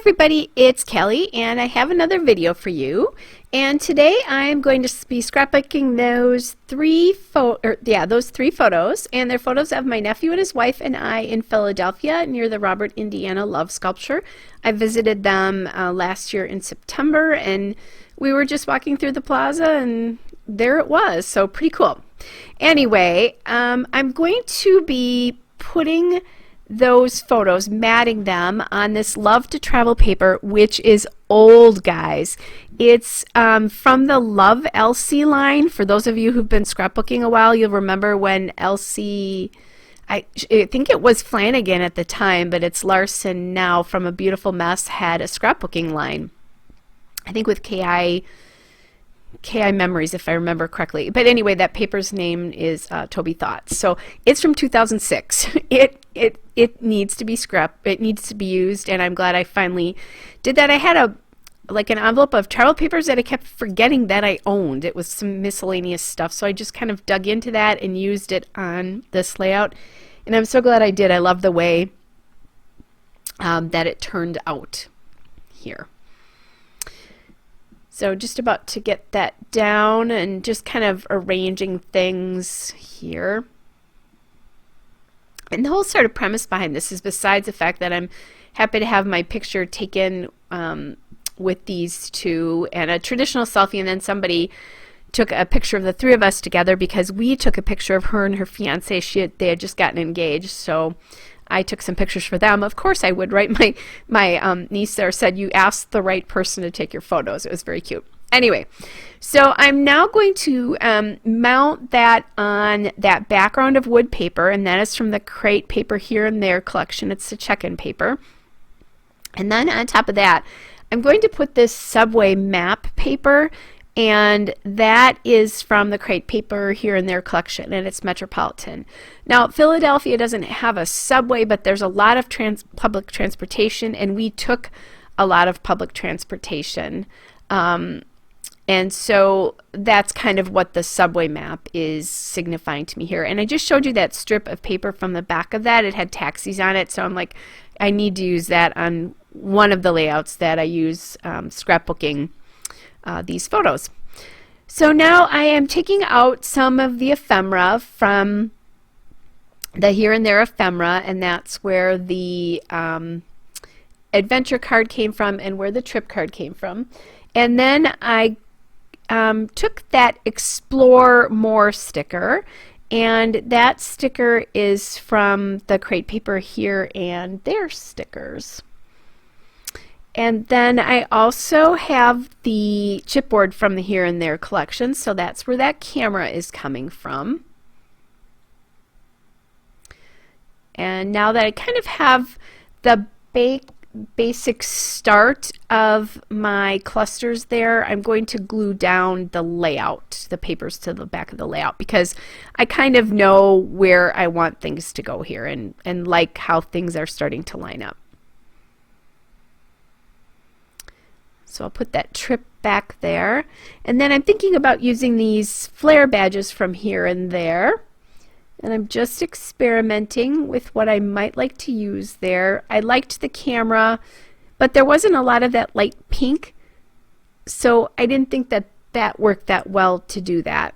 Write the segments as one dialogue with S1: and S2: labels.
S1: everybody, it's Kelly and I have another video for you, and today I'm going to be scrapbooking those three photos, and they're photos of my nephew and his wife and I in Philadelphia near the Robert Indiana Love Sculpture. I visited them last year in September, and we were just walking through the plaza and there it was, so pretty cool. Anyway, I'm going to be putting those photos, matting them on this Love to Travel paper, which is old, guys. It's from the Love Elsie line. For those of you who've been scrapbooking a while, you'll remember when Elsie, I think it was Flanagan at the time, but it's Larson now, from A Beautiful Mess, had a scrapbooking line. I think with KI Memories, if I remember correctly. But anyway, that paper's name is Toby Thoughts. So it's from 2006. It needs to be scrapped. It needs to be used, and I'm glad I finally did that. I had an envelope of travel papers that I kept forgetting that I owned. It was some miscellaneous stuff, so I just kind of dug into that and used it on this layout, and I'm so glad I did. I love the way that it turned out here. So just about to get that down and just kind of arranging things here. And the whole sort of premise behind this is, besides the fact that I'm happy to have my picture taken with these two and a traditional selfie, and then somebody took a picture of the three of us together because we took a picture of her and her fiance. They had just gotten engaged, so I took some pictures for them. Of course I would, right? My niece there said, "You asked the right person to take your photos." It was very cute. Anyway, so I'm now going to mount that on that background of wood paper, and that is from the Crate Paper Here and There collection. It's the check-in paper. And then on top of that, I'm going to put this subway map paper, and that is from the Crate Paper Here and There collection, and it's Metropolitan. Now, Philadelphia doesn't have a subway, but there's a lot of public transportation, and we took a lot of public transportation. And so that's kind of what the subway map is signifying to me here. And I just showed you that strip of paper from the back of that. It had taxis on it, so I'm like, I need to use that on one of the layouts that I use scrapbooking these photos. So now I am taking out some of the ephemera from the Here and There ephemera, and that's where the adventure card came from and where the trip card came from. And then I took that Explore More sticker, and that sticker is from the Crate Paper Here and There stickers. And then I also have the chipboard from the Here and There collection, so that's where that camera is coming from. And now that I kind of have the basic start of my clusters there, I'm going to glue down the layout, the papers to the back of the layout, because I kind of know where I want things to go here, and like how things are starting to line up. So I'll put that trip back there, and then I'm thinking about using these flare badges from Here and There. And I'm just experimenting with what I might like to use there. I liked the camera, but there wasn't a lot of that light pink, so I didn't think that that worked that well to do that.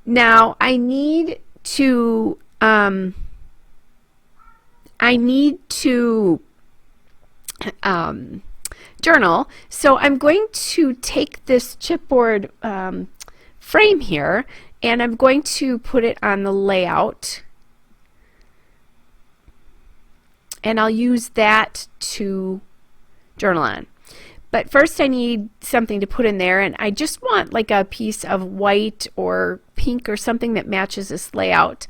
S1: Now I need to journal, so I'm going to take this chipboard frame here, and I'm going to put it on the layout, and I'll use that to journal on. But first I need something to put in there, and I just want like a piece of white or pink or something that matches this layout.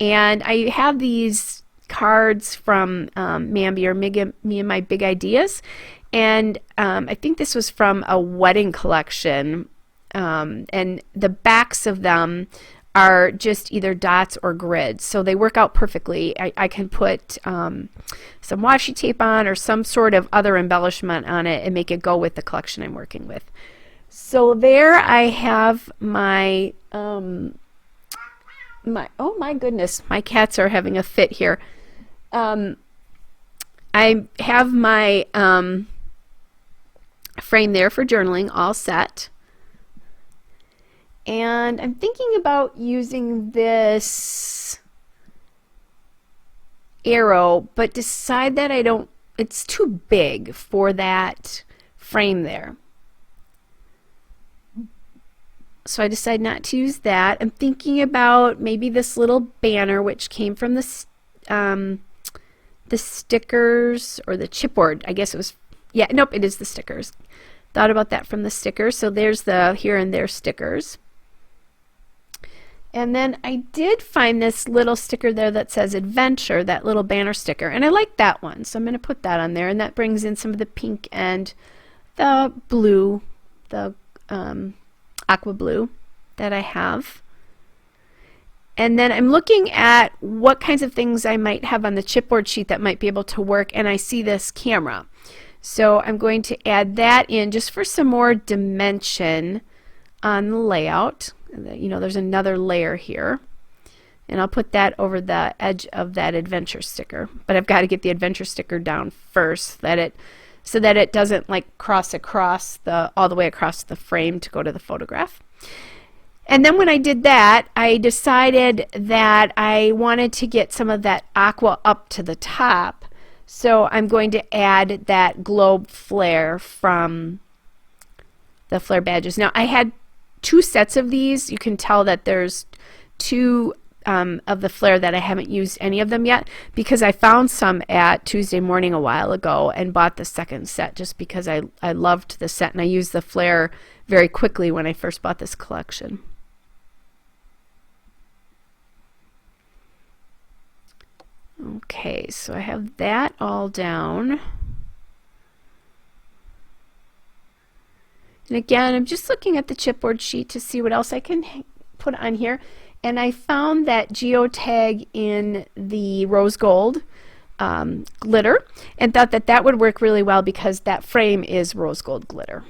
S1: And I have these cards from Mambi, or Me and My Big Ideas, and I think this was from a wedding collection. And the backs of them are just either dots or grids, so they work out perfectly. I can put some washi tape on or some sort of other embellishment on it and make it go with the collection I'm working with. So there I have my oh my goodness, my cats are having a fit here. I have my frame there for journaling, all set. And I'm thinking about using this arrow, but decide that it's too big for that frame there. So I decide not to use that. I'm thinking about maybe this little banner, which came from the stickers or the chipboard. I guess it was, yeah, nope, it is the stickers. Thought about that from the stickers. So there's the here and there stickers. And then I did find this little sticker there that says adventure, that little banner sticker, and I like that one, so I'm going to put that on there, and that brings in some of the pink and the blue, the aqua blue that I have. And then I'm looking at what kinds of things I might have on the chipboard sheet that might be able to work, and I see this camera. So I'm going to add that in just for some more dimension on the layout. You know, there's another layer here, and I'll put that over the edge of that adventure sticker, but I've got to get the adventure sticker down first so that it doesn't like cross across all the way across the frame to go to the photograph. And then when I did that, I decided that I wanted to get some of that aqua up to the top, so I'm going to add that globe flare from the flare badges. Now I had 2 sets of these. You can tell that there's 2 of the flare that I haven't used any of them yet, because I found some at Tuesday Morning a while ago and bought the second set just because I loved the set, and I used the flare very quickly when I first bought this collection. Okay, so I have that all down. And again, I'm just looking at the chipboard sheet to see what else I can put on here. And I found that geotag in the rose gold glitter, and thought that that would work really well because that frame is rose gold glitter.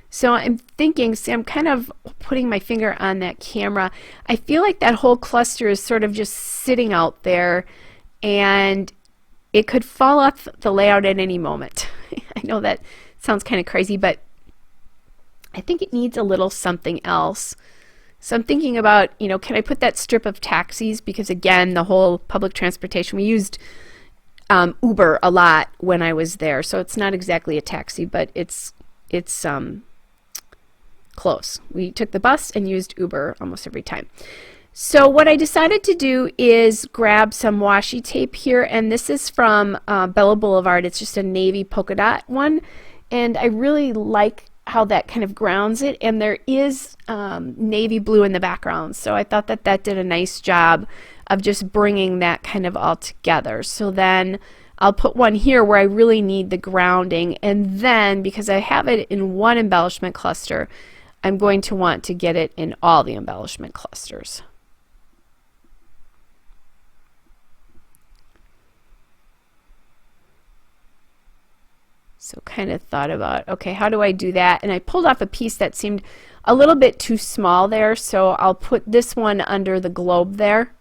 S1: So I'm thinking, see, I'm kind of putting my finger on that camera. I feel like that whole cluster is sort of just sitting out there, and it could fall off the layout at any moment. I know that sounds kind of crazy, but I think it needs a little something else. So I'm thinking about, you know, can I put that strip of taxis? Because again, the whole public transportation, we used Uber a lot when I was there. So it's not exactly a taxi, but it's close. We took the bus and used Uber almost every time. So what I decided to do is grab some washi tape here, and this is from Bella Boulevard. It's just a navy polka dot one, and I really like how that kind of grounds it, and there is navy blue in the background, so I thought that that did a nice job of just bringing that kind of all together. So then I'll put one here where I really need the grounding, and then because I have it in one embellishment cluster, I'm going to want to get it in all the embellishment clusters. So kind of thought about, okay, how do I do that? And I pulled off a piece that seemed a little bit too small there, so I'll put this one under the globe there.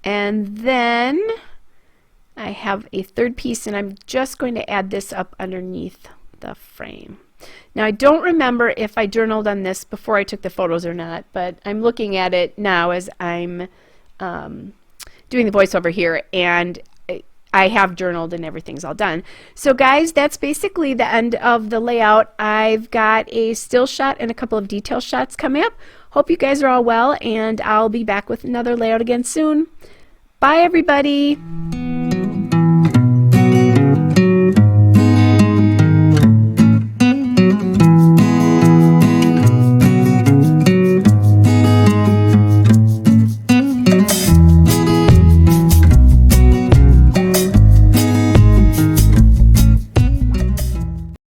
S1: And then I have a third piece, and I'm just going to add this up underneath the frame. Now I don't remember if I journaled on this before I took the photos or not, but I'm looking at it now as I'm doing the voiceover here, and I have journaled and everything's all done. So guys, that's basically the end of the layout. I've got a still shot and a couple of detail shots coming up. Hope you guys are all well, and I'll be back with another layout again soon. Bye everybody.